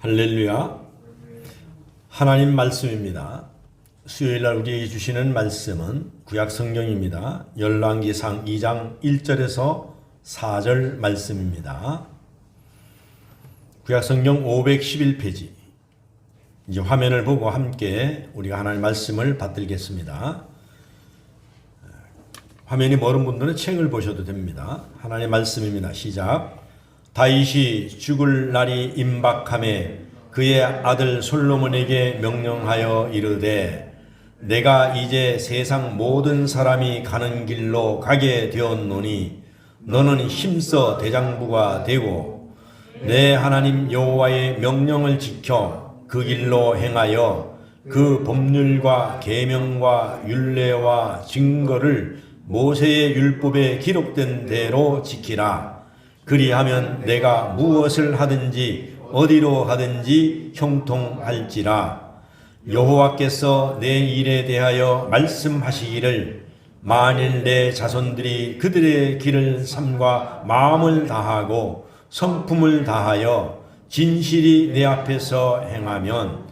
할렐루야. 하나님 말씀입니다. 수요일날 우리에게 주시는 말씀은 구약 성경입니다. 열왕기상 2장 1절에서 4절 말씀입니다. 구약 성경 511페이지. 이제 화면을 보고 함께 우리가 하나님 말씀을 받들겠습니다. 화면이 멀은 분들은 책을 보셔도 됩니다. 하나님의 말씀입니다. 시작. 다윗이 죽을 날이 임박함에 그의 아들 솔로몬에게 명령하여 이르되 내가 이제 세상 모든 사람이 가는 길로 가게 되었노니 너는 힘써 대장부가 되고 내 하나님 여호와의 명령을 지켜 그 길로 행하여 그 법률과 계명과 율례와 증거를 모세의 율법에 기록된 대로 지키라. 그리하면 내가 무엇을 하든지 어디로 가든지 형통할지라. 여호와께서 내 일에 대하여 말씀하시기를 만일 내 자손들이 그들의 길을 삼과 마음을 다하고 성품을 다하여 진실이 내 앞에서 행하면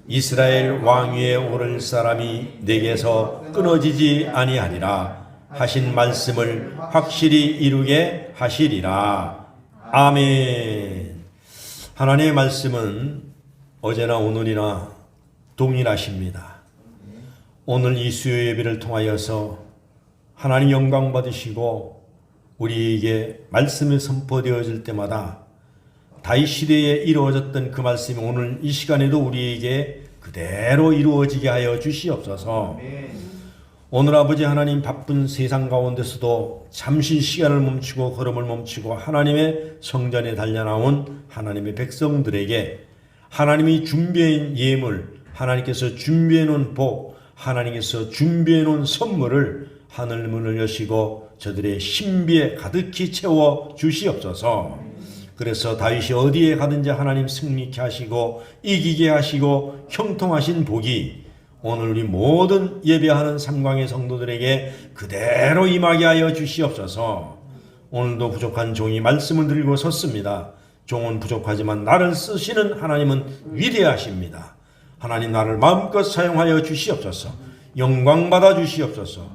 이스라엘 왕위에 오를 사람이 내게서 끊어지지 아니하리라 하신 말씀을 확실히 이루게 하시리라. 아멘. 하나님의 말씀은 어제나 오늘이나 동일하십니다. 오늘 이 수요 예배를 통하여서 하나님 영광 받으시고 우리에게 말씀이 선포되어질 때마다 다윗 시대에 이루어졌던 그 말씀이 오늘 이 시간에도 우리에게 그대로 이루어지게 하여 주시옵소서. 오늘 아버지 하나님 바쁜 세상 가운데서도 잠시 시간을 멈추고 걸음을 멈추고 하나님의 성전에 달려나온 하나님의 백성들에게 하나님이 준비해 예물, 하나님께서 준비해 놓은 복, 하나님께서 준비해 놓은 선물을 하늘 문을 여시고 저들의 신비에 가득히 채워 주시옵소서. 그래서 다윗이 어디에 가든지 하나님 승리케 하시고 이기게 하시고 형통하신 복이 오늘 우리 모든 예배하는 삼광의 성도들에게 그대로 임하게 하여 주시옵소서. 오늘도 부족한 종이 말씀을 들고 섰습니다. 종은 부족하지만 나를 쓰시는 하나님은 위대하십니다. 하나님 나를 마음껏 사용하여 주시옵소서. 영광 받아 주시옵소서.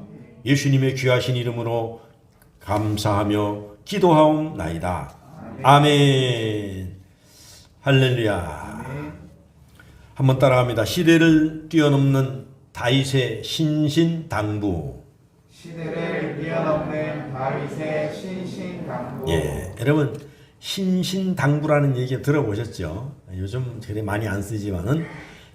예수님의 귀하신 이름으로 감사하며 기도하옵나이다. 아멘. 할렐루야. 한번 따라합니다. 시대를 뛰어넘는 다윗의 신신당부. 시대를 뛰어넘는 다윗의 신신당부. 예, 여러분 신신당부라는 얘기 들어보셨죠? 요즘 되게 많이 안 쓰지만은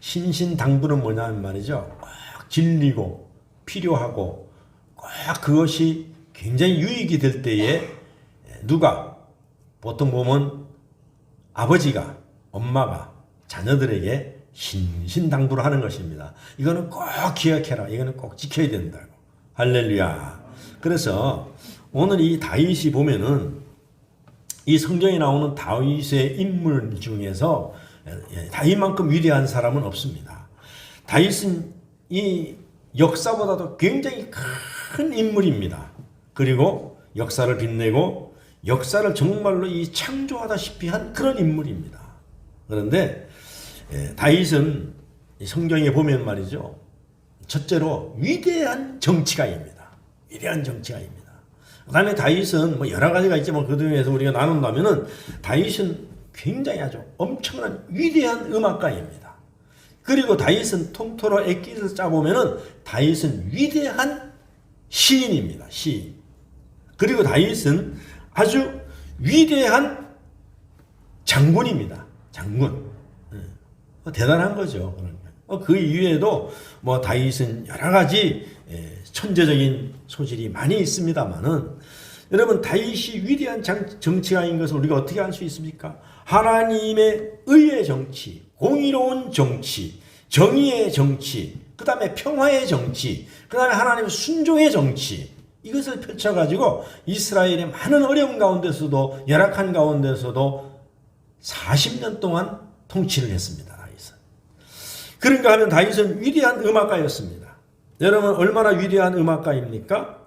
신신당부는 뭐냐면 말이죠. 꼭 진리고 필요하고 꼭 그것이 굉장히 유익이 될 때에 누가 보통 보면 아버지가 엄마가 자녀들에게 신신당부를 하는 것입니다. 이거는 꼭 기억해라. 이거는 꼭 지켜야 된다고. 할렐루야. 그래서 오늘 이 다윗이 보면은 이 성경에 나오는 다윗의 인물 중에서 다윗만큼 위대한 사람은 없습니다. 다윗은 이 역사보다도 굉장히 큰 인물입니다. 그리고 역사를 빛내고 역사를 정말로 이 창조하다시피 한 그런 인물입니다. 그런데 다윗은 성경에 보면 말이죠. 첫째로 위대한 정치가입니다. 위대한 정치가입니다. 그 다음에 다윗은 뭐 여러 가지가 있지만 그 중에서 우리가 나눈다면은 다윗은 굉장히 아주 엄청난 위대한 음악가입니다. 그리고 다윗은 통틀어 엑기를 짜보면은 다윗은 위대한 시인입니다. 시인. 그리고 다윗은 아주 위대한 장군입니다. 장군. 대단한 거죠. 그 이외에도 뭐 다윗은 여러 가지 천재적인 소질이 많이 있습니다만은 여러분 다윗이 위대한 정치가인 것을 우리가 어떻게 알 수 있습니까? 하나님의 의의 정치, 공의로운 정치, 정의의 정치, 그 다음에 평화의 정치, 그 다음에 하나님의 순종의 정치, 이것을 펼쳐가지고 이스라엘의 많은 어려움 가운데서도 열악한 가운데서도 40년 동안 통치를 했습니다. 다윗은. 그런가 하면 다윗은 위대한 음악가였습니다. 여러분 얼마나 위대한 음악가입니까?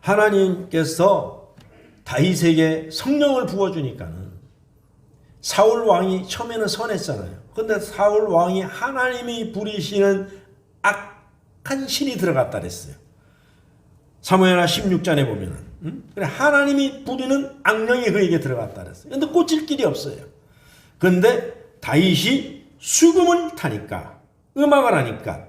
하나님께서 다윗에게 성령을 부어주니까는 사울 왕이 처음에는 선했잖아요. 근데 사울 왕이 하나님이 부리시는 악한 신이 들어갔다 그랬어요. 사무엘하 16장에 보면은 그래 하나님이 부리는 악령이 그에게 들어갔다 그랬어요. 근데 꽂힐 길이 없어요. 근데 다윗이 수금을 타니까 음악을 하니까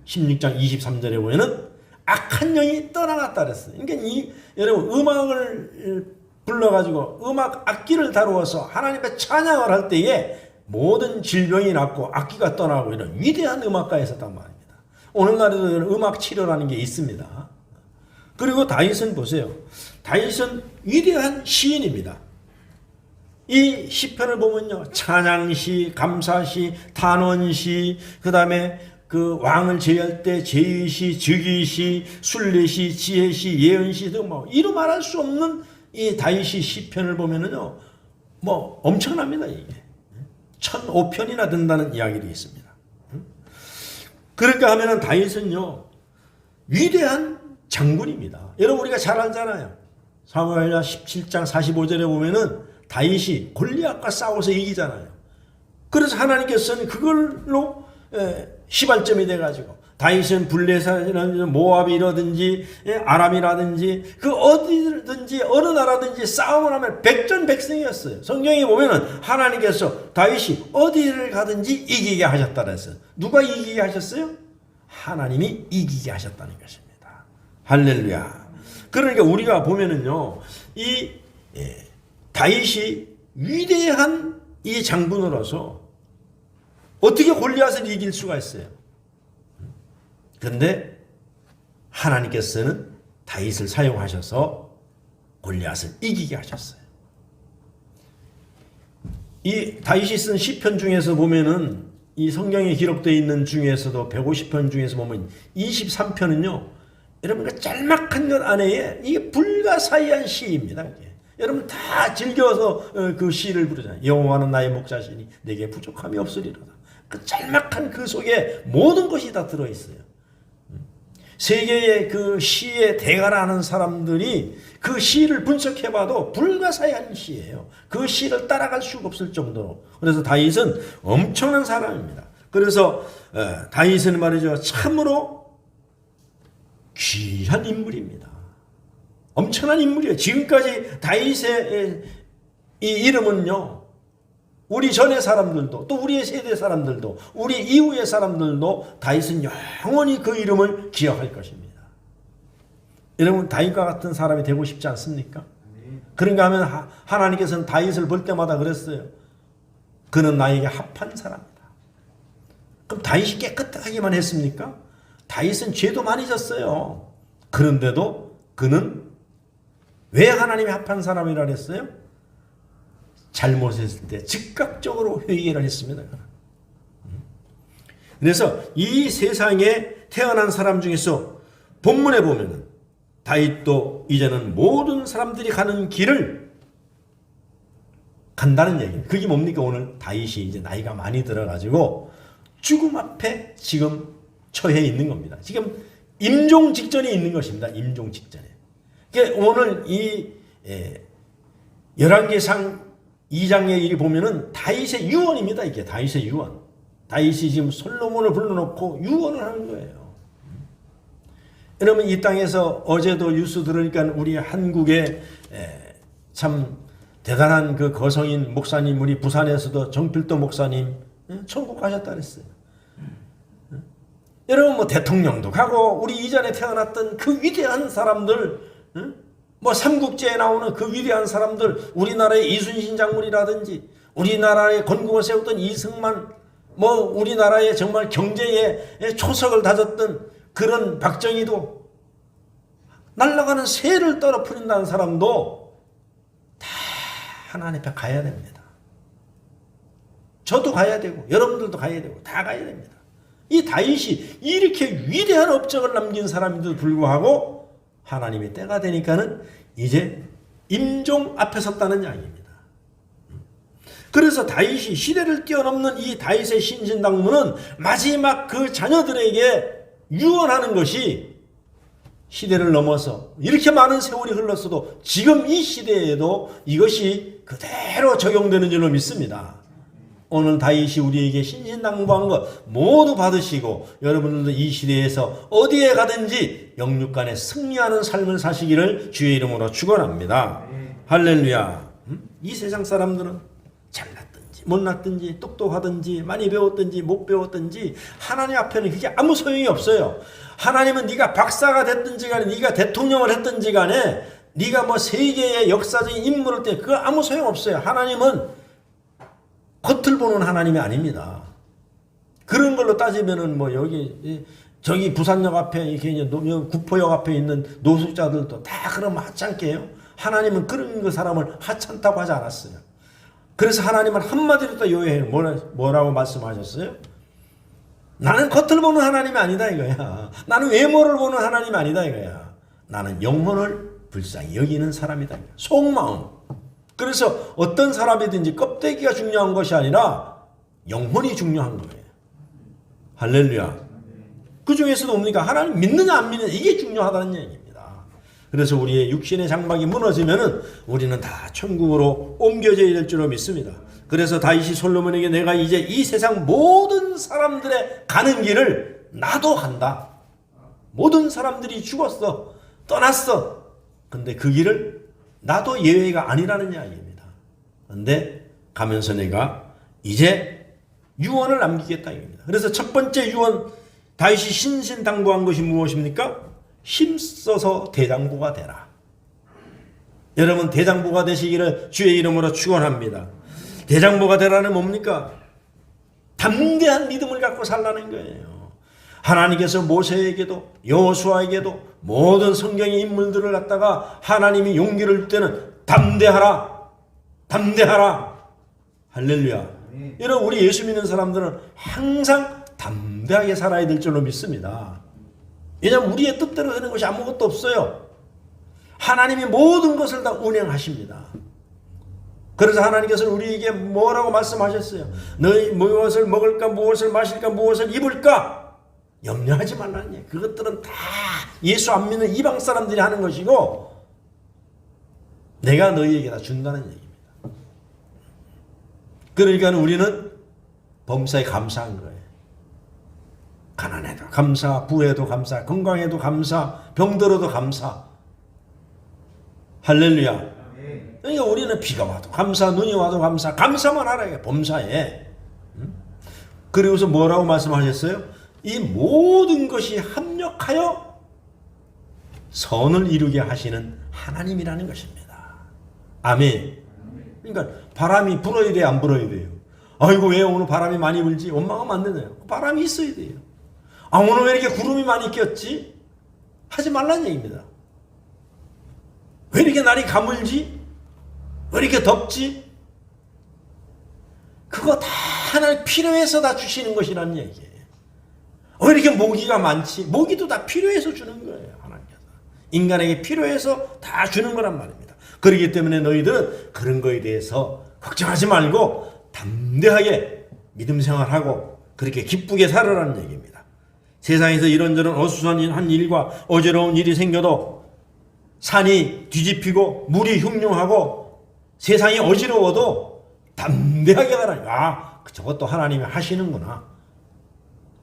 16장 23절에 보면은 악한 영이 떠나갔다 그랬어요. 그러니까 여러분 음악을 불러가지고 음악 악기를 다루어서 하나님의 찬양을 할 때에 모든 질병이 낫고 악기가 떠나고 이런 위대한 음악가가 있었단 말입니다. 오늘날에도 음악 치료라는 게 있습니다. 그리고 다윗은 보세요. 다윗은 위대한 시인입니다. 이 시편을 보면요. 찬양시, 감사시, 탄원시, 그 다음에 그 왕을 제의할 때 제의시, 즉위시, 순례시, 지혜시, 예언시 등 뭐 이루 말할 수 없는 이 다윗이 시편을 보면은요. 뭐 엄청납니다. 이게. 1005편이나 된다는 이야기도 있습니다. 그러니까 하면은 다윗은요. 위대한 장군입니다. 여러분 우리가 잘 알잖아요. 사무엘하 17장 45절에 보면은 다윗이 골리앗과 싸워서 이기잖아요. 그래서 하나님께서는 그걸로 시발점이 돼가지고 다윗은 블레셋이라든지 모압이라든지 아람이라든지 그 어디든지 어느 나라든지 싸움을 하면 백전백승이었어요. 성경에 보면은 하나님께서 다윗이 어디를 가든지 이기게 하셨다 그랬어요. 누가 이기게 하셨어요? 하나님이 이기게 하셨다는 것입니다. 할렐루야. 그러니까 우리가 보면은요, 이 다윗이 위대한 이 장군으로서 어떻게 골리앗을 이길 수가 있어요? 그런데 하나님께서는 다윗을 사용하셔서 골리앗을 이기게 하셨어요. 이 다윗이 쓴 시편 중에서 보면은 이 성경에 기록되어 있는 중에서도 150편 중에서 보면 23편은요. 여러분 그 짤막한 것 안에 이게 불가사의한 시입니다. 이게. 여러분 다 즐겨서 그 시를 부르잖아요. 여호와는 나의 목자시니 내게 부족함이 없으리로다. 그 짤막한 그 속에 모든 것이 다 들어있어요. 세계의 그 시의 대가라는 사람들이 그 시를 분석해봐도 불가사의한 시예요. 그 시를 따라갈 수가 없을 정도로. 그래서 다윗은 엄청난 사람입니다. 그래서 다윗은 말이죠. 참으로 귀한 인물입니다. 엄청난 인물이에요. 지금까지 다윗의 이 이름은요. 우리 전의 사람들도 또 우리의 세대 사람들도 우리 이후의 사람들도 다윗은 영원히 그 이름을 기억할 것입니다. 여러분 다윗과 같은 사람이 되고 싶지 않습니까? 그런가 하면 하나님께서는 다윗을 볼 때마다 그랬어요. 그는 나에게 합한 사람이다. 그럼 다윗이 깨끗하기만 했습니까? 다윗은 죄도 많이 졌어요. 그런데도 그는 왜 하나님이 합한 사람이라 했어요? 잘못했을 때 즉각적으로 회개를 했습니다. 그래서 이 세상에 태어난 사람 중에서 본문에 보면 다윗도 이제는 모든 사람들이 가는 길을 간다는 얘기예요. 그게 뭡니까? 오늘 다윗이 이제 나이가 많이 들어가지고 죽음 앞에 지금 처해 있는 겁니다. 지금 임종 직전에 있는 것입니다. 임종 직전에. 그러니까 오늘 이 열왕기상 2장의 일이 보면은 다윗의 유언입니다. 이게 다윗의 유언. 다윗이 지금 솔로몬을 불러놓고 유언을 하는 거예요. 여러분 이 땅에서 어제도 뉴스 들으니까 우리 한국의 참 대단한 그 거성인 목사님 우리 부산에서도 정필도 목사님 천국 가셨다 그랬어요. 여러분 뭐 대통령도 가고 우리 이전에 태어났던 그 위대한 사람들 뭐 삼국지에 나오는 그 위대한 사람들 우리나라의 이순신 장군이라든지 우리나라의 건국을 세웠던 이승만 뭐 우리나라의 정말 경제에 초석을 다졌던 그런 박정희도 날아가는 새를 떨어뜨린다는 사람도 다 하나님 앞에 가야 됩니다. 저도 가야 되고 여러분들도 가야 되고 다 가야 됩니다. 이 다윗이 이렇게 위대한 업적을 남긴 사람인데도 불구하고 하나님의 때가 되니까는 이제 임종 앞에 섰다는 이야기입니다. 그래서 다윗이 시대를 뛰어넘는 이 다윗의 신신당부는 마지막 그 자녀들에게 유언하는 것이 시대를 넘어서 이렇게 많은 세월이 흘렀어도 지금 이 시대에도 이것이 그대로 적용되는 줄로 믿습니다. 오늘 다윗이 우리에게 신신당부한 것 모두 받으시고 여러분들도 이 시대에서 어디에 가든지 영육간에 승리하는 삶을 사시기를 주의 이름으로 축원합니다. 할렐루야. 이 세상 사람들은 잘났든지 못났든지 똑똑하든지 많이 배웠든지 못 배웠든지 하나님 앞에는 그게 아무 소용이 없어요. 하나님은 네가 박사가 됐든지 간에 네가 대통령을 했든지 간에 네가 뭐 세계의 역사적인 인물을 때 그거 아무 소용 없어요. 하나님은 겉을 보는 하나님이 아닙니다. 그런 걸로 따지면은 뭐 여기 저기 부산역 앞에 이렇게 이제 구포역 앞에 있는 노숙자들도 다 그럼 하찮게요. 하나님은 그런 그 사람을 하찮다고 하지 않았어요. 그래서 하나님은 한마디로 또 요해요. 뭐라고 말씀하셨어요? 나는 겉을 보는 하나님이 아니다 이거야. 나는 외모를 보는 하나님이 아니다 이거야. 나는 영혼을 불쌍히 여기는 사람이다. 속마음. 그래서 어떤 사람이든지 껍데기가 중요한 것이 아니라 영혼이 중요한 거예요. 할렐루야. 그 중에서도 뭡니까? 하나님 믿느냐 안 믿느냐 이게 중요하다는 얘기입니다. 그래서 우리의 육신의 장막이 무너지면은 우리는 다 천국으로 옮겨져야 될 줄로 믿습니다. 그래서 다윗이 솔로몬에게 내가 이제 이 세상 모든 사람들의 가는 길을 나도 간다. 모든 사람들이 죽었어. 떠났어. 근데 그 길을 나도 예외가 아니라는 이야기입니다. 그런데 가면서 내가 이제 유언을 남기겠다 이겁니다. 그래서 첫 번째 유언 다윗이 신신당부한 것이 무엇입니까? 힘써서 대장부가 되라. 여러분 대장부가 되시기를 주의 이름으로 축원합니다. 대장부가 되라는 뭡니까? 담대한 믿음을 갖고 살라는 거예요. 하나님께서 모세에게도 여호수아에게도 모든 성경의 인물들을 갖다가 하나님이 용기를 줄 때는 담대하라. 담대하라. 할렐루야. 여러분 우리 예수 믿는 사람들은 항상 담대하게 살아야 될 줄로 믿습니다. 왜냐하면 우리의 뜻대로 되는 것이 아무것도 없어요. 하나님이 모든 것을 다 운행하십니다. 그래서 하나님께서 우리에게 뭐라고 말씀하셨어요? 너희 무엇을 먹을까 무엇을 마실까 무엇을 입을까 염려하지 말라는 얘기. 그것들은 다 예수 안 믿는 이방 사람들이 하는 것이고 내가 너희에게 다 준다는 얘기입니다. 그러니까 우리는 범사에 감사한 거예요. 가난해도 감사, 부해도 감사, 건강해도 감사, 병들어도 감사. 할렐루야. 그러니까 우리는 비가 와도 감사, 눈이 와도 감사, 감사만 하라. 범사에. 그리고서 뭐라고 말씀하셨어요? 이 모든 것이 합력하여 선을 이루게 하시는 하나님이라는 것입니다. 아멘. 그러니까 바람이 불어야 돼요, 안 불어야 돼요? 아이고 왜 오늘 바람이 많이 불지? 원망하면 안 되나요? 바람이 있어야 돼요. 아 오늘 왜 이렇게 구름이 많이 꼈지? 하지 말라는 얘기입니다. 왜 이렇게 날이 가물지? 왜 이렇게 덥지? 그거 다 하나님 필요해서 다 주시는 것이라는 얘기예요. 왜 이렇게 모기가 많지? 모기도 다 필요해서 주는 거예요. 하나님께서. 인간에게 필요해서 다 주는 거란 말입니다. 그렇기 때문에 너희들은 그런 거에 대해서 걱정하지 말고 담대하게 믿음 생활하고 그렇게 기쁘게 살아라는 얘기입니다. 세상에서 이런저런 어수선한 일과 어지러운 일이 생겨도 산이 뒤집히고 물이 흉흉하고 세상이 어지러워도 담대하게 가라. 아, 저것도 하나님이 하시는구나.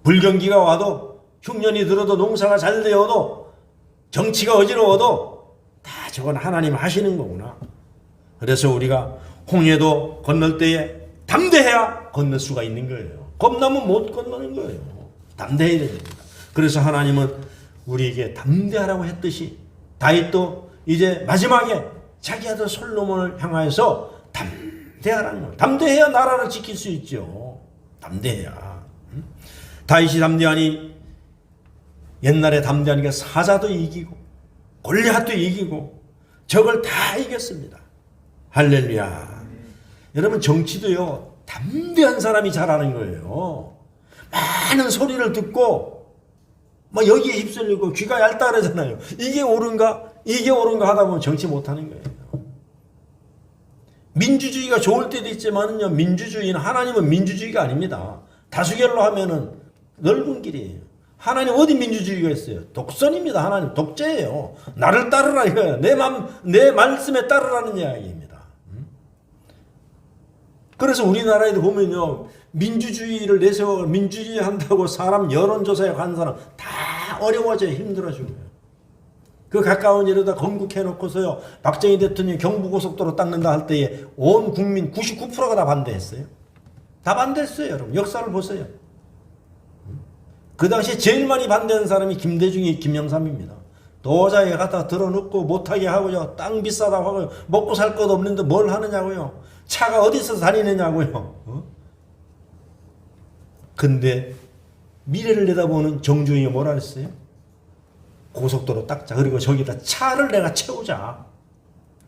불경기가 와도 흉년이 들어도 농사가 잘 되어도 정치가 어지러워도 다 저건 하나님 하시는 거구나. 그래서 우리가 홍해도 건널 때에 담대해야 건널 수가 있는 거예요. 겁나면 못 건너는 거예요. 담대해야 됩니다. 그래서 하나님은 우리에게 담대하라고 했듯이 다윗도 이제 마지막에 자기 아들 솔로몬을 향하여서 담대하라는 거예요. 담대해야 나라를 지킬 수 있죠. 담대해야. 다윗이 담대하니 옛날에 담대하니까 사자도 이기고 골리앗도 이기고 적을 다 이겼습니다. 할렐루야. 여러분 정치도요 담대한 사람이 잘하는 거예요. 많은 소리를 듣고 막 여기에 휩쓸리고 귀가 얇다 그러잖아요. 이게 옳은가 하다 보면 정치 못하는 거예요. 민주주의가 좋을 때도 있지만요 민주주의는 하나님은 민주주의가 아닙니다. 다수결로 하면은 넓은 길이에요. 하나님 어디 민주주의가 있어요? 독선입니다. 하나님 독재예요. 나를 따르라 이거야. 내 말씀에 따르라는 이야기입니다. 그래서 우리나라에도 보면요, 민주주의를 내세워 민주주의 한다고 사람 여론조사에 간 사람 다 어려워져요. 힘들어지고요. 그 가까운 일에다 건국해놓고서요, 박정희 대통령이 경부고속도로 닦는다 할 때에 온 국민 99%가 다 반대했어요. 다 반대했어요. 여러분 역사를 보세요. 그 당시에 제일 많이 반대한 사람이 김대중이 김영삼입니다. 도자기에 갖다 들어놓고 못하게 하고요, 땅 비싸다고 하고요, 먹고 살 것 없는데 뭘 하느냐고요, 차가 어디서 다니느냐고요. 근데 미래를 내다보는 정주영이 뭐라 그랬어요? 고속도로 닦자. 그리고 저기다 차를 내가 채우자.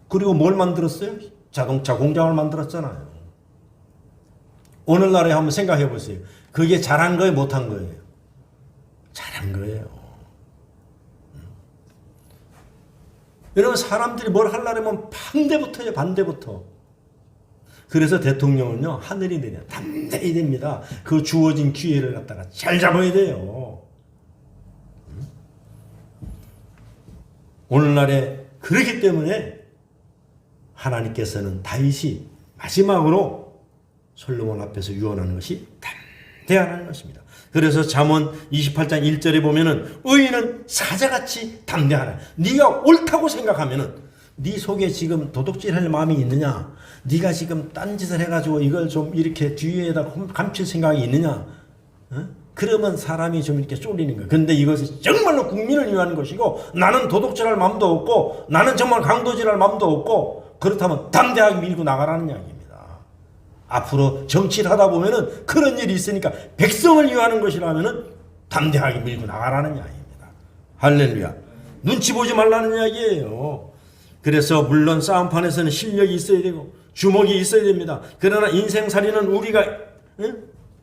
그리고 뭘 만들었어요? 자동차 공장을 만들었잖아요. 오늘날에 한번 생각해 보세요. 그게 잘한 거예요, 못한 거예요? 잘한 거예요. 여러분 사람들이 뭘 하려면 반대부터요, 반대부터. 그래서 대통령은요, 하늘이 내려 담대히 됩니다. 그 주어진 기회를 갖다가 잘 잡아야 돼요. 오늘날에 그렇기 때문에 하나님께서는 다윗이 마지막으로 솔로몬 앞에서 유언하는 것이 담대하라는 것입니다. 그래서 잠언 28장 1절에 보면은 의인은 사자같이 담대하라. 네가 옳다고 생각하면은, 네 속에 지금 도둑질할 마음이 있느냐, 네가 지금 딴짓을 해가지고 이걸 좀 이렇게 뒤에다 감출 생각이 있느냐, 그러면 사람이 좀 이렇게 쫄리는 거예요. 근데 이것이 정말로 국민을 위한 것이고, 나는 도둑질할 마음도 없고, 나는 정말 강도질할 마음도 없고, 그렇다면 담대하게 밀고 나가라는 이야기입니다. 앞으로 정치를 하다 보면은 그런 일이 있으니까 백성을 위하는 것이라면은 담대하게 밀고 나가라는 이야기입니다. 할렐루야. 눈치 보지 말라는 이야기예요. 그래서 물론 싸움판에서는 실력이 있어야 되고 주먹이 있어야 됩니다. 그러나 인생살이는 우리가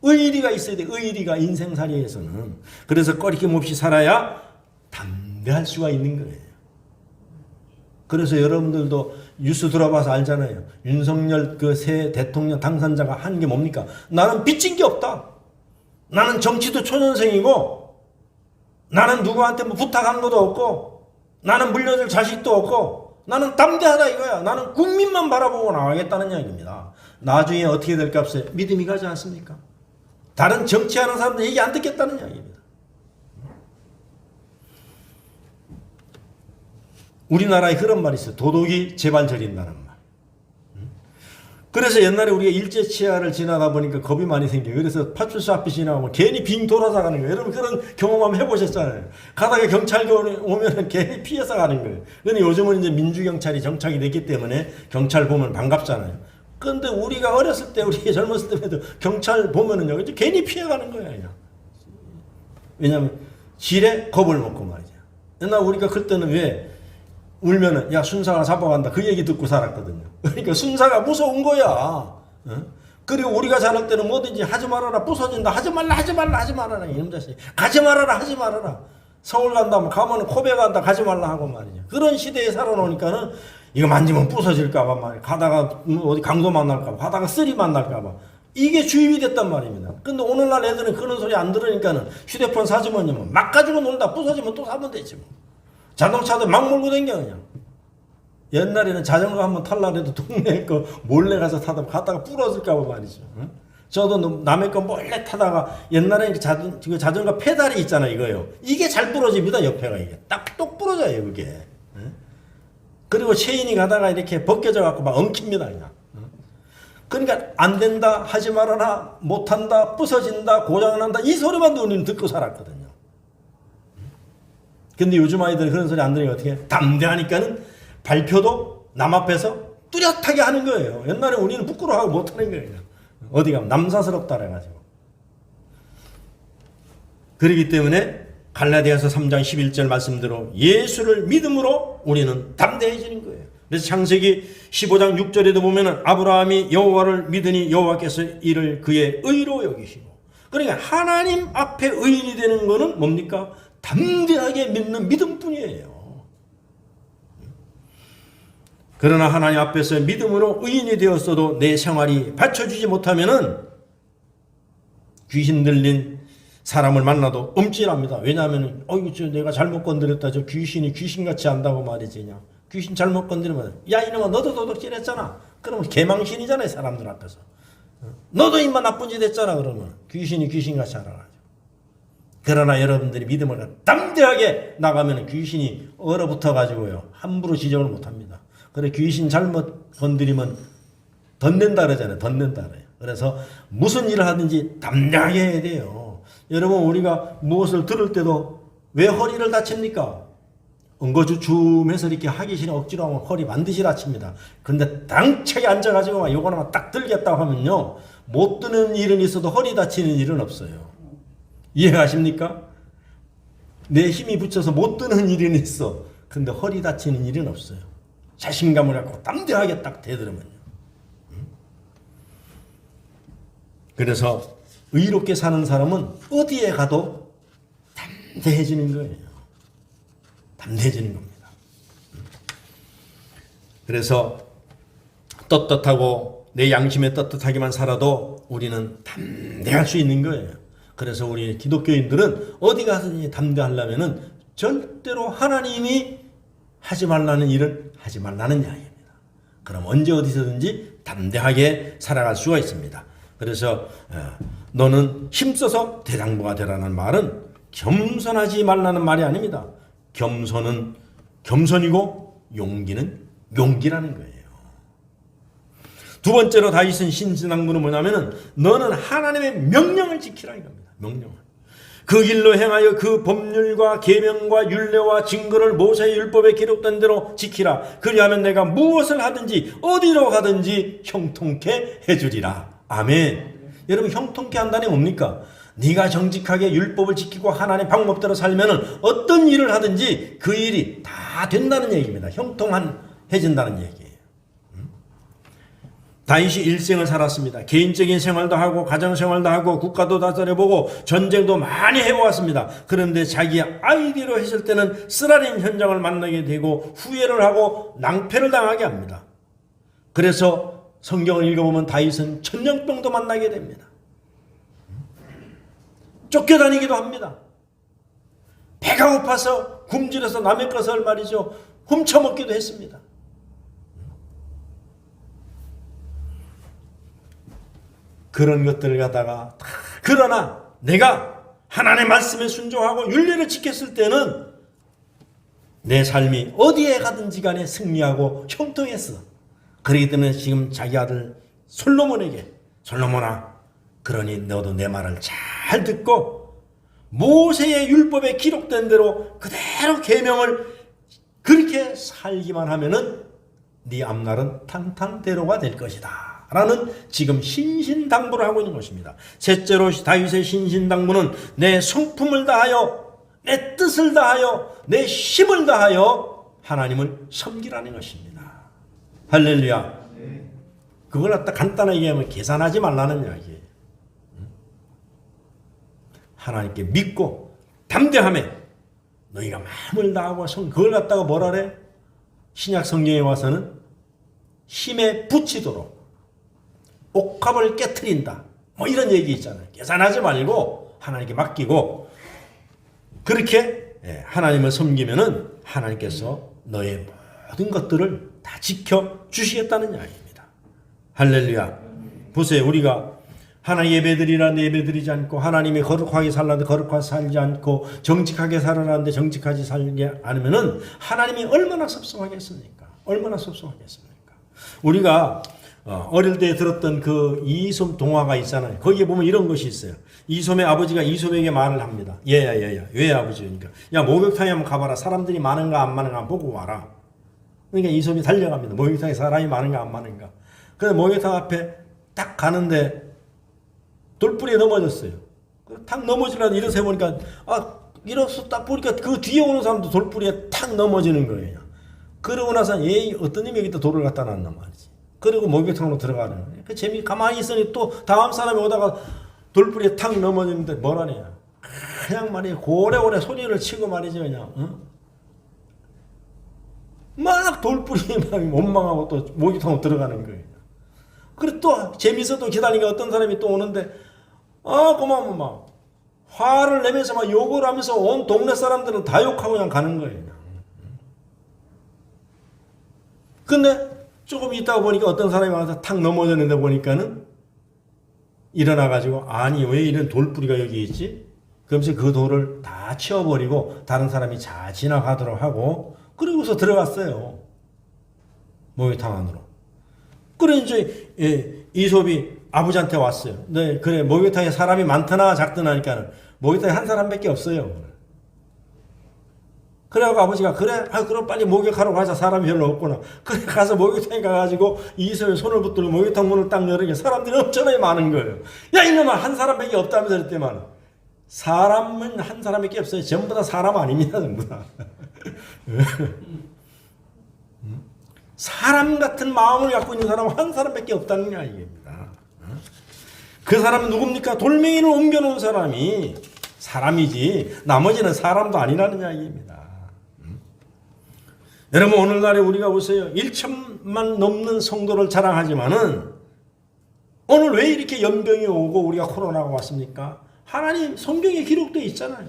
의리가 있어야 돼. 의리가 인생살이에서는. 그래서 꺼리낌 없이 살아야 담대할 수가 있는 거예요. 그래서 여러분들도 뉴스 들어봐서 알잖아요. 윤석열 그 새 대통령 당선자가 한 게 뭡니까? 나는 빚진 게 없다. 나는 정치도 초년생이고, 나는 누구한테 뭐 부탁한 것도 없고, 나는 물려줄 자식도 없고, 나는 담대하다 이거야. 나는 국민만 바라보고 나가겠다는 이야기입니다. 나중에 어떻게 될까 없어요? 믿음이 가지 않습니까? 다른 정치하는 사람들 얘기 안 듣겠다는 이야기입니다. 우리나라에 그런 말이 있어요. 도둑이 제발 저린다는 말. 그래서 옛날에 우리가 일제치하를 지나다 보니까 겁이 많이 생겨요. 그래서 파출소 앞에 지나가면 괜히 빙 돌아서 가는 거예요. 여러분 그런 경험 한번 해보셨잖아요. 가다가 경찰 오면 괜히 피해서 가는 거예요. 근데 요즘은 이제 민주경찰이 정착이 됐기 때문에 경찰 보면 반갑잖아요. 근데 우리가 어렸을 때, 우리 젊었을 때도 경찰 보면은요, 이제 괜히 피해가는 거예요. 그냥. 왜냐하면 질에 겁을 먹고 말이죠. 옛날 우리가 그때는 왜 울면은 야 순사가 잡아간다 그 얘기 듣고 살았거든요. 그러니까 순사가 무서운 거야. 그리고 우리가 자랄 때는 뭐든지 하지 말아라, 부서진다, 하지 말라 이놈 자식, 가지 말아라, 하지 말아라. 서울 간다면 가면은 코베 간다, 가지 말라 하고 말이죠. 그런 시대에 살아놓으니까는 이거 만지면 부서질까봐 말이야. 가다가 어디 강도 만날까봐, 가다가 쓰리 만날까봐. 이게 주입이 됐단 말입니다. 근데 오늘날 애들은 그런 소리 안 들으니까는 휴대폰 사주면 막 가지고 놀다 부서지면 또 사면 되지 뭐. 자동차도 막 몰고 다녀 그냥. 옛날에는 자전거 한번 탈라 해도 동네에 거 몰래 가서 타다 갔다가 부러질까봐 말이죠. 저도 남의 거 몰래 타다가 옛날에 자전거 페달이 있잖아요, 이거요. 이게 잘 부러집니다, 옆에가 이게. 딱 똑 부러져요, 그게. 그리고 체인이 가다가 이렇게 벗겨져 갖고 막 엉킵니다, 그냥. 그러니까 안 된다, 하지 말아라, 못한다, 부서진다, 고장난다, 이 소리만 우리는 듣고 살았거든요. 근데 요즘 아이들은 그런 소리 안 들으니까 어떻게 해? 담대하니까는 발표도 남 앞에서 뚜렷하게 하는 거예요. 옛날에 우리는 부끄러워하고 못하는 거예요. 어디 가면 남사스럽다 그래가지고. 그렇기 때문에 갈라디아서 3장 11절 말씀대로 예수를 믿음으로 우리는 담대해지는 거예요. 그래서 창세기 15장 6절에도 보면은 아브라함이 여호와를 믿으니 여호와께서 이를 그의 의로 여기시고. 그러니까 하나님 앞에 의인이 되는 거는 뭡니까? 담대하게 믿는 믿음뿐이에요. 그러나 하나님 앞에서 믿음으로 의인이 되었어도 내 생활이 받쳐주지 못하면은 귀신 들린 사람을 만나도 움찔합니다. 왜냐하면 저 내가 잘못 건드렸다. 저 귀신이 귀신같이 한다고 말이지. 그냥 귀신 잘못 건드리면 야 이놈아 너도 도둑질했잖아. 그러면 개망신이잖아요. 사람들 앞에서. 너도 인마 나쁜 짓 했잖아. 그러면 귀신이 귀신같이 알아가지고. 그러나 여러분들이 믿음을 담대하게 나가면 귀신이 얼어붙어가지고요. 함부로 지적을 못합니다. 그래 귀신 잘못 건드리면 덧낸다 그러잖아요. 덧낸다 그래요. 그래서 무슨 일을 하든지 담대하게 해야 돼요. 여러분 우리가 무엇을 들을 때도 왜 허리를 다칩니까? 엉거주춤해서 이렇게 하기 싫어 억지로 하면 허리 반드시 다칩니다. 근데 당차게 앉아가지고 요거 하나만 딱 들겠다고 하면요. 못 드는 일은 있어도 허리 다치는 일은 없어요. 이해하십니까? 내 힘이 붙여서 못 드는 일은 있어. 근데 허리 다치는 일은 없어요. 자신감을 갖고 담대하게 딱 대들으면요. 그래서 의롭게 사는 사람은 어디에 가도 담대해지는 거예요. 담대해지는 겁니다. 그래서 떳떳하고 내 양심에 떳떳하게만 살아도 우리는 담대할 수 있는 거예요. 그래서 우리 기독교인들은 어디 가서든지 담대하려면은 절대로 하나님이 하지 말라는 일은 하지 말라는 이야기입니다. 그럼 언제 어디서든지 담대하게 살아갈 수가 있습니다. 그래서 너는 힘써서 대장부가 되라는 말은 겸손하지 말라는 말이 아닙니다. 겸손은 겸손이고 용기는 용기라는 거예요. 두 번째로 다윗은 신신당부는 뭐냐면은 너는 하나님의 명령을 지키라 이겁니다. 명령을. 그 길로 행하여 그 법률과 계명과 율례와 증거를 모세의 율법에 기록된 대로 지키라. 그리하면 내가 무엇을 하든지 어디로 가든지 형통케 해주리라. 아멘. 여러분 형통케 한다는 게 뭡니까? 네가 정직하게 율법을 지키고 하나님의 방법대로 살면은 어떤 일을 하든지 그 일이 다 된다는 얘기입니다. 형통해진다는 얘기예요. 다윗이 일생을 살았습니다. 개인적인 생활도 하고 가정생활도 하고 국가도 다스려보고 전쟁도 많이 해보았습니다. 그런데 자기 아이디로 했을 때는 쓰라린 현장을 만나게 되고 후회를 하고 낭패를 당하게 합니다. 그래서 성경을 읽어보면 다윗은 천년병도 만나게 됩니다. 쫓겨다니기도 합니다. 배가 고파서 굶주려서 남의 것을 말이죠. 훔쳐먹기도 했습니다. 그런 것들을 갖다가 그러나 내가 하나님의 말씀에 순종하고 율례를 지켰을 때는 내 삶이 어디에 가든지 간에 승리하고 형통했어. 그렇기 때문에 지금 자기 아들 솔로몬에게 솔로몬아 그러니 너도 내 말을 잘 듣고 모세의 율법에 기록된 대로 그대로 계명을 그렇게 살기만 하면은 네 앞날은 탄탄대로가 될 것이다. 라는 지금 신신당부를 하고 있는 것입니다. 셋째로 다윗의 신신당부는 내 성품을 다하여 내 뜻을 다하여 내 힘을 다하여 하나님을 섬기라는 것입니다. 할렐루야. 그걸 갖다 간단하게 얘기하면 계산하지 말라는 이야기예요. 하나님께 믿고 담대함에 너희가 마음을 다하고 그걸 갖다가 뭐라 그래? 신약 성경에 와서는 힘에 붙이도록 옥합을 깨트린다. 뭐 이런 얘기 있잖아요. 계산하지 말고 하나님께 맡기고 그렇게 하나님을 섬기면은 하나님께서 너의 모든 것들을 다 지켜 주시겠다는 이야기입니다. 할렐루야. 보세요. 우리가 하나님 예배드리라는데 예배드리지 않고 하나님이 거룩하게 살라는데 거룩하게 살지 않고 정직하게 살아라는데 정직하지 살지 않으면은 하나님이 얼마나 섭섭하겠습니까? 얼마나 섭섭하겠습니까? 우리가 어릴 때 들었던 그 이솜 동화가 있잖아요. 거기에 보면 이런 것이 있어요. 이솜의 아버지가 이솜에게 말을 합니다. 얘야 왜 아버지니까 야 목욕탕에 한번 가봐라. 사람들이 많은가 안 많은가 보고 와라. 그러니까 이솜이 달려갑니다. 목욕탕에 사람이 많은가 안 많은가. 그래서 목욕탕 앞에 딱 가는데 돌뿌리에 넘어졌어요. 탁 넘어지려고 일어서 보니까 일어서 딱 보니까 그 뒤에 오는 사람도 돌뿌리에 탁 넘어지는 거예요. 그러고 나서 얘 어떤 님이 여기다 돌을 갖다 놨단 말이지. 그리고 목욕탕으로 들어가는 거예요. 그 재미 가만히 있으니 또 다음 사람이 오다가 돌뿌리에 탁 넘어지는데 뭐라냐. 그냥 말이야 고래고래 소리를 치고 말이죠 그냥. 응? 막 돌뿌리에 막 원망하고 또 목욕탕으로 들어가는 거예요. 그리고 또 재밌어도 기다리니까 어떤 사람이 또 오는데 고마워 막 화를 내면서 막 욕을 하면서 온 동네 사람들은 다 욕하고 그냥 가는 거예요. 근데 조금 있다가 보니까 어떤 사람이 와서 탁 넘어졌는데 보니까는 일어나가지고 아니 왜 이런 돌뿌리가 여기 있지? 그러면서 그 돌을 다 치워버리고 다른 사람이 잘 지나가도록 하고 그러고서 들어갔어요. 목욕탕 안으로. 그래 이제 이솝이 아버지한테 왔어요. 네, 그래 목욕탕에 사람이 많더나 작더나 하니까는 목욕탕에 한 사람밖에 없어요. 그래갖고 아버지가 그래 그럼 빨리 목욕하러 가자. 사람이 별로 없구나. 그래 가서 목욕탕에 가가지고 이솝이 손을 붙들고 목욕탕 문을 딱 열으니까 사람들이 엄청나게 많은 거예요. 야 이놈아 한 사람밖에 없다면서 그랬더만 사람은 한 사람밖에 없어요. 전부 다 사람 아닙니다. 전부 다. 사람 같은 마음을 갖고 있는 사람은 한 사람밖에 없다는 이야기입니다. 그 사람은 누굽니까? 돌멩이를 옮겨놓은 사람이 사람이지 나머지는 사람도 아니라는 이야기입니다. 여러분 오늘날에 우리가 보세요. 1천만 넘는 성도를 자랑하지만은 오늘 왜 이렇게 연병이 오고 우리가 코로나가 왔습니까? 하나님 성경에 기록되어 있잖아요.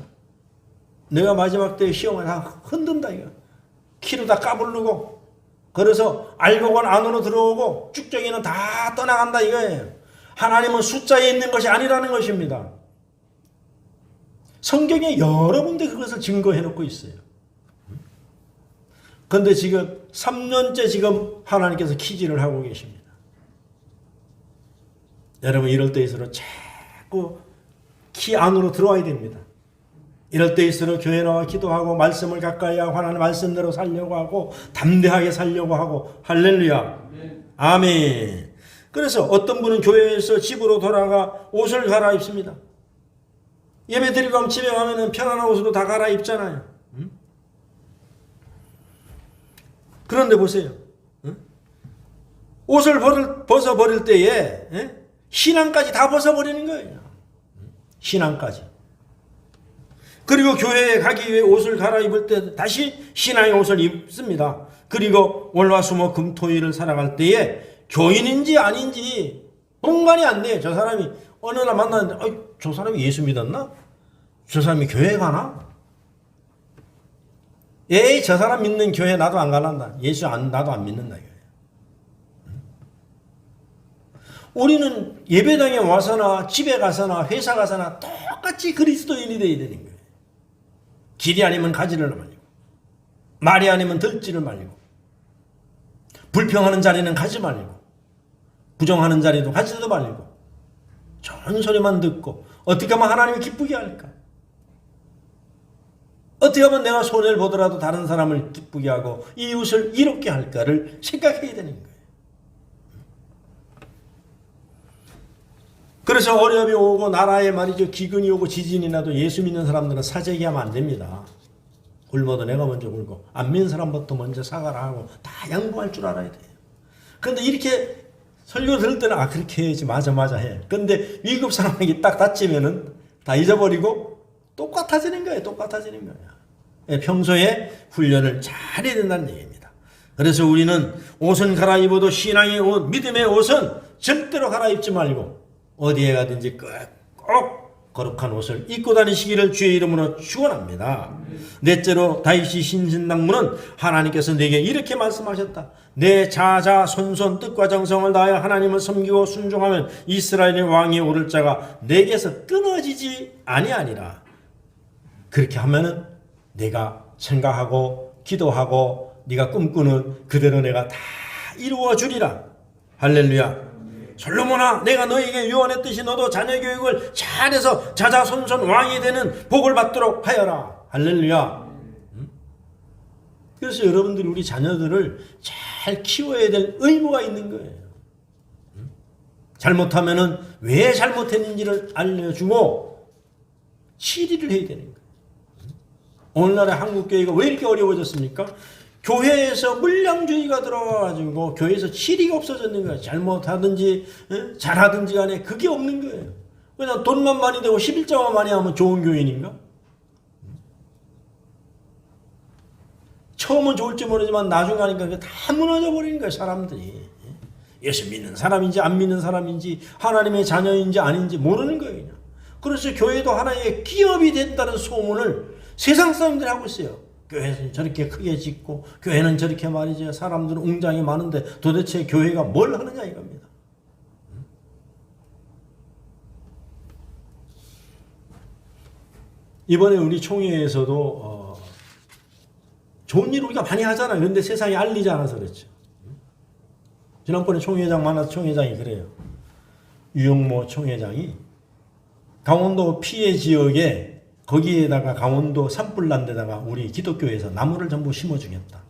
내가 마지막 때에 시험을 다 흔든다 이거. 키로 다 까부르고 그래서 알곡은 안으로 들어오고 쭉정이는 다 떠나간다 이거예요. 하나님은 숫자에 있는 것이 아니라는 것입니다. 성경에 여러 군데 그것을 증거해 놓고 있어요. 그런데 지금 3년째 지금 하나님께서 키질을 하고 계십니다. 여러분 이럴 때일수록 자꾸 키 안으로 들어와야 됩니다. 이럴 때일수록 교회 나와 기도하고 말씀을 가까이 하고 하나님 말씀대로 살려고 하고 담대하게 살려고 하고 할렐루야. 아멘. 그래서 어떤 분은 교회에서 집으로 돌아가 옷을 갈아입습니다. 예배 드리고 하면 집에 가면 편안한 옷으로 다 갈아입잖아요. 그런데 보세요. 옷을 벗어버릴 때에 신앙까지 다 벗어버리는 거예요. 신앙까지. 그리고 교회에 가기 위해 옷을 갈아입을 때 다시 신앙의 옷을 입습니다. 그리고 월화수목금토일을 살아갈 때에 교인인지 아닌지 분간이 안 돼요. 저 사람이 어느 날 만났는데 저 사람이 예수 믿었나? 저 사람이 교회 가나? 에이 저 사람 믿는 교회 나도 안 갈란다. 나도 안 믿는다. 우리는 예배당에 와서나 집에 가서나 회사 가서나 똑같이 그리스도인이 되어야 되는 거예요. 길이 아니면 가지를 말리고 말이 아니면 들지를 말리고 불평하는 자리는 가지 말리고 부정하는 자리도 가지도 말리고 좋은 소리만 듣고 어떻게 하면 하나님이 기쁘게 할까? 어떻게 하면 내가 손해를 보더라도 다른 사람을 기쁘게 하고 이웃을 이롭게 할까를 생각해야 되는 거예요. 그래서 어려움이 오고 나라에 말이죠 기근이 오고 지진이 나도 예수 믿는 사람들은 사재기하면 안 됩니다. 굶어도 내가 먼저 굶고 안 믿는 사람부터 먼저 사과를 하고 다 양보할 줄 알아야 돼요. 그런데 이렇게 설교 들을 때는 그렇게 해야지 맞아 해. 그런데 위급 상황이 딱 닥치면은 다 잊어버리고 똑같아지는 거예요. 평소에 훈련을 잘해야 된다는 얘기입니다. 그래서 우리는 옷은 갈아입어도 신앙의 옷, 믿음의 옷은 절대로 갈아입지 말고 어디에 가든지 꼭 거룩한 옷을 입고 다니시기를 주의 이름으로 축원합니다. 넷째로 다윗이 신신당문은 하나님께서 내게 이렇게 말씀하셨다. 내 자자 손손 뜻과 정성을 다하여 하나님을 섬기고 순종하면 이스라엘의 왕이 오를 자가 내게서 끊어지지 아니하니라. 그렇게 하면은 내가 생각하고 기도하고 네가 꿈꾸는 그대로 내가 다 이루어 주리라. 할렐루야. 솔로몬아 내가 너에게 유언했듯이 너도 자녀 교육을 잘해서 자자손손 왕이 되는 복을 받도록 하여라. 할렐루야. 그래서 여러분들이 우리 자녀들을 잘 키워야 될 의무가 있는 거예요. 잘못하면은 왜 잘못했는지를 알려주고 치리를 해야 되는 거예요. 오늘날의 한국 교회가 왜 이렇게 어려워졌습니까? 교회에서 물량주의가 들어와가지고 교회에서 치리가 없어졌는 거예요. 잘못하든지 잘하든지 간에 그게 없는 거예요. 그냥 돈만 많이 되고 11자만 많이 하면 좋은 교인인가? 처음은 좋을지 모르지만 나중에 하니까 그게 다 무너져 버리는 거예요. 사람들이. 예수 믿는 사람인지 안 믿는 사람인지 하나님의 자녀인지 아닌지 모르는 거예요. 그냥. 그래서 교회도 하나의 기업이 된다는 소문을 세상 사람들이 하고 있어요. 교회는 저렇게 크게 짓고 교회는 저렇게 말이죠. 사람들은 웅장이 많은데 도대체 교회가 뭘 하느냐 이겁니다. 이번에 우리 총회에서도 좋은 일 우리가 많이 하잖아요. 그런데 세상에 알리지 않아서 그렇죠. 지난번에 총회장 만나서 총회장이 그래요. 유영모 총회장이 강원도 피해 지역에 거기에다가 강원도 산불난 데다가 우리 기독교에서 나무를 전부 심어주겠다.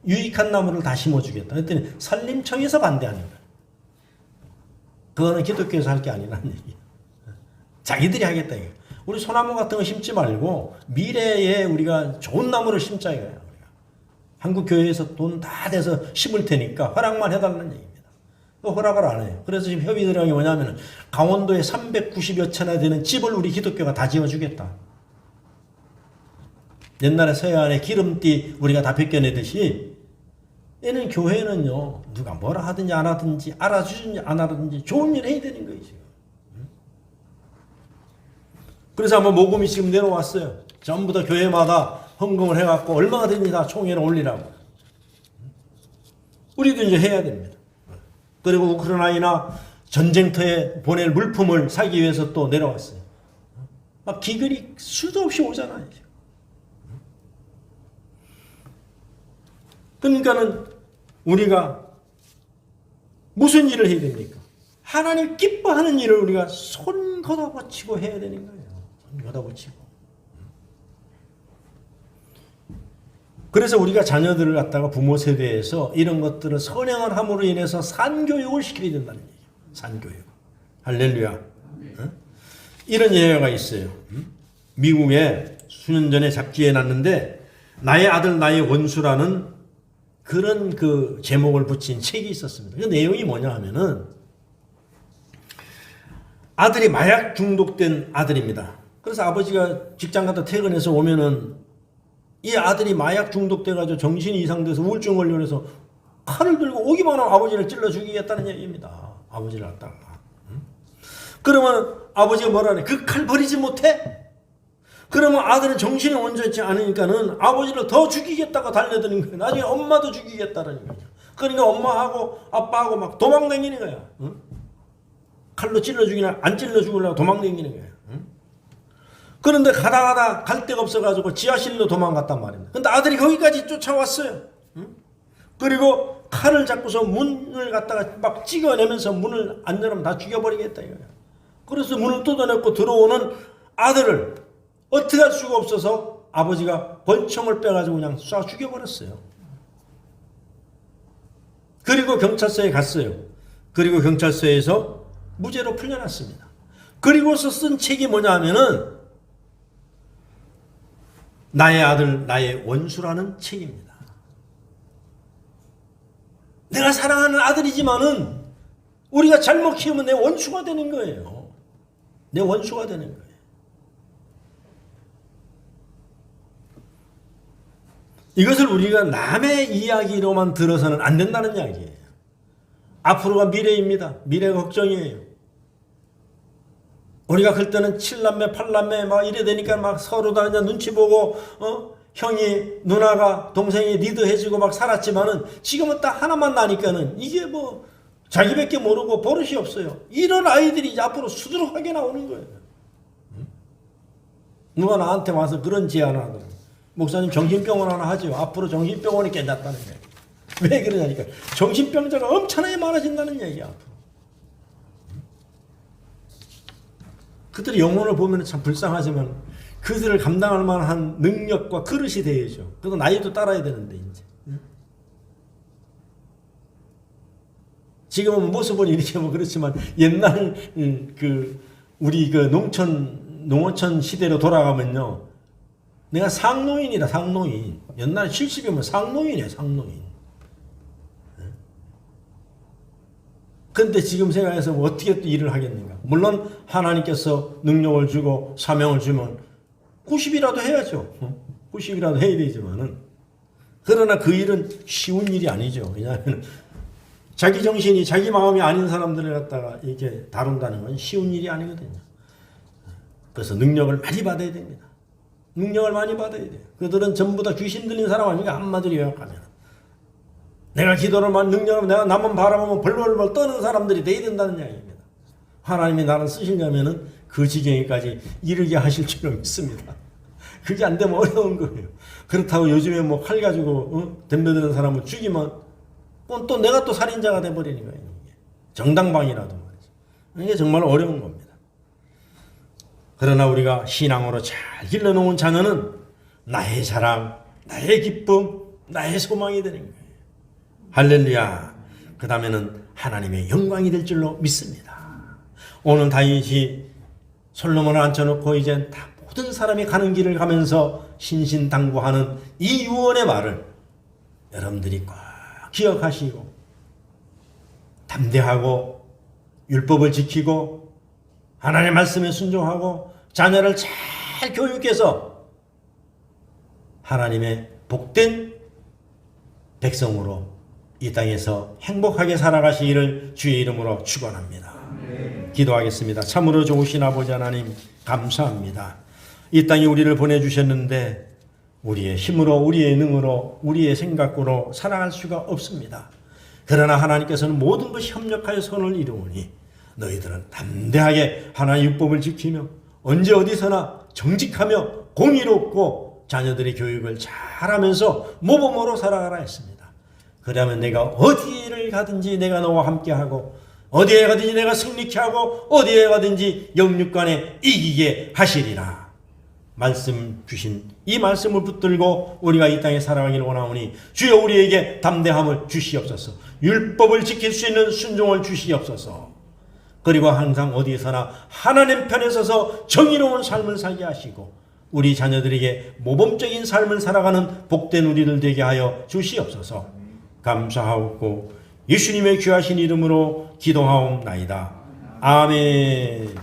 유익한 나무를 다 심어주겠다. 그랬더니 산림청에서 반대하는 거예요. 그거는 기독교에서 할 게 아니라는 얘기예요. 자기들이 하겠다 이거예요. 우리 소나무 같은 거 심지 말고 미래에 우리가 좋은 나무를 심자 이거예요. 한국 교회에서 돈 다 대서 심을 테니까 허락만 해달라는 얘기입니다. 또 허락을 안 해요. 그래서 지금 협의 들어간 게 뭐냐면 강원도에 390여 채나 되는 집을 우리 기독교가 다 지어주겠다. 옛날에 서해안에 기름띠 우리가 다 벗겨내듯이 얘는 교회는요 누가 뭐라 하든지 안 하든지 알아주든지 안 알아주든지 좋은 일 해야 되는 거예요 지금. 그래서 한번 모금이 지금 내려왔어요. 전부 다 교회마다 헌금을 해갖고 얼마든지 다 총회를 올리라고. 우리도 이제 해야 됩니다. 그리고 우크라이나 전쟁터에 보낼 물품을 사기 위해서 또 내려왔어요. 막 기근이 수도 없이 오잖아요. 그러니까는 우리가 무슨 일을 해야 됩니까? 하나님 기뻐하는 일을 우리가 손 걷어붙이고 해야 되는 거예요. 손 걷어붙이고. 그래서 우리가 자녀들을 갖다가 부모 세대에서 이런 것들을 선행을 함으로 인해서 산교육을 시켜야 된다는 얘기예요. 산교육. 할렐루야. 어? 이런 예화가 있어요. 미국에 수년 전에 잡지에 났는데 나의 아들 나의 원수라는 그런 그 제목을 붙인 책이 있었습니다. 그 내용이 뭐냐 하면은 아들이 마약 중독된 아들입니다. 그래서 아버지가 직장 갔다 퇴근해서 오면은 이 아들이 마약 중독돼가지고 정신이 이상돼서 우울증 걸려서 칼을 들고 오기만 하면 아버지를 찔러 죽이겠다는 얘기입니다. 아버지를 갖다가. 그러면 아버지가 뭐라 그래? 그 칼 버리지 못해? 그러면 아들은 정신이 온전치 않으니까는 아버지를 더 죽이겠다고 달려드는 거예요. 나중에 엄마도 죽이겠다는 거죠. 그러니까 엄마하고 아빠하고 막 도망다니는 거야. 응? 칼로 찔러 죽이나 안 찔러 죽으려고 도망다니는 거야. 응? 그런데 가다 갈 데가 없어가지고 지하실로 도망갔단 말입니다. 근데 아들이 거기까지 쫓아왔어요. 응? 그리고 칼을 잡고서 문을 갖다가 막 찍어내면서 문을 안 열으면 다 죽여버리겠다 이거야. 그래서 문을 뜯어냈고 들어오는 아들을 어떻게 할 수가 없어서 아버지가 벌총을 빼가지고 그냥 쏴 죽여버렸어요. 그리고 경찰서에 갔어요. 그리고 경찰서에서 무죄로 풀려났습니다. 그리고서 쓴 책이 뭐냐 하면은 나의 아들 나의 원수라는 책입니다. 내가 사랑하는 아들이지만은 우리가 잘못 키우면 내 원수가 되는 거예요. 내 원수가 되는 거예요. 이것을 우리가 남의 이야기로만 들어서는 안 된다는 이야기예요. 앞으로가 미래입니다. 미래가 걱정이에요. 우리가 그럴 때는 7남매, 8남매 막 이래 되니까 막 서로 다 그냥 눈치 보고 형이, 누나가, 동생이 리드해주고 막 살았지만은 지금은 딱 하나만 나니까는 이게 뭐 자기밖에 모르고 버릇이 없어요. 이런 아이들이 이제 앞으로 수두룩하게 나오는 거예요. 누가 나한테 와서 그런 제안을 하더라고요. 목사님 정신병원 하나 하죠. 앞으로 정신병원이 괜찮다는 얘기. 왜 그러냐니까 정신병자가 엄청나게 많아진다는 얘기야. 앞으로. 그들의 영혼을 보면 참 불쌍하지만 그들을 감당할 만한 능력과 그릇이 되어야죠. 그래도 나이도 따라야 되는데 이제. 지금은 모습은 이렇게 뭐 그렇지만 옛날 그 우리 그 농어촌 시대로 돌아가면요. 내가 상노인이다, 상노인. 옛날에 70이면 상노인이야, 상노인. 근데 지금 생각해서 뭐 어떻게 또 일을 하겠는가. 물론 하나님께서 능력을 주고 사명을 주면 90이라도 해야죠. 90이라도 해야 되지만은. 그러나 그 일은 쉬운 일이 아니죠. 왜냐하면 자기 정신이 자기 마음이 아닌 사람들을 갖다가 이렇게 다룬다는 건 쉬운 일이 아니거든요. 그래서 능력을 많이 받아야 됩니다. 능력을 많이 받아야 돼요. 그들은 전부 다 귀신 들린 사람 아닙니까? 한마디로 요약하면. 내가 기도를 만 능력을 내가 나만 바라보면 벌벌벌 떠는 사람들이 돼야 된다는 이야기입니다. 하나님이 나를 쓰시려면은 그 지경에까지 이르게 하실 줄로 믿습니다. 그게 안 되면 어려운 거예요. 그렇다고 요즘에 뭐 칼 가지고 덤벼드는 사람을 죽이면 그건 또 내가 또 살인자가 돼버리는 거예요. 이게. 정당방위라도 말이죠. 이게 정말 어려운 겁니다. 그러나 우리가 신앙으로 잘 길러놓은 자녀는 나의 자랑, 나의 기쁨, 나의 소망이 되는 거예요. 할렐루야. 그 다음에는 하나님의 영광이 될 줄로 믿습니다. 오늘 다윗이 솔로몬을 앉혀놓고 이제 다 모든 사람이 가는 길을 가면서 신신당부하는 이 유언의 말을 여러분들이 꼭 기억하시고 담대하고 율법을 지키고 하나님의 말씀에 순종하고 자녀를 잘 교육해서 하나님의 복된 백성으로 이 땅에서 행복하게 살아가시기를 주의 이름으로 축원합니다. 기도하겠습니다. 참으로 좋으신 아버지 하나님 감사합니다. 이 땅에 우리를 보내주셨는데 우리의 힘으로 우리의 능으로 우리의 생각으로 살아갈 수가 없습니다. 그러나 하나님께서는 모든 것이 협력하여 선을 이루오니 너희들은 담대하게 하나의 율법을 지키며 언제 어디서나 정직하며 공의롭고 자녀들의 교육을 잘하면서 모범으로 살아가라 했습니다. 그러면 내가 어디를 가든지 내가 너와 함께하고 어디에 가든지 내가 승리케 하고 어디에 가든지 영육간에 이기게 하시리라. 말씀 주신 이 말씀을 붙들고 우리가 이 땅에 살아가기를 원하오니 주여 우리에게 담대함을 주시옵소서. 율법을 지킬 수 있는 순종을 주시옵소서. 그리고 항상 어디서나 하나님 편에 서서 정의로운 삶을 살게 하시고 우리 자녀들에게 모범적인 삶을 살아가는 복된 우리들 되게 하여 주시옵소서. 감사하옵고 예수님의 귀하신 이름으로 기도하옵나이다. 아멘.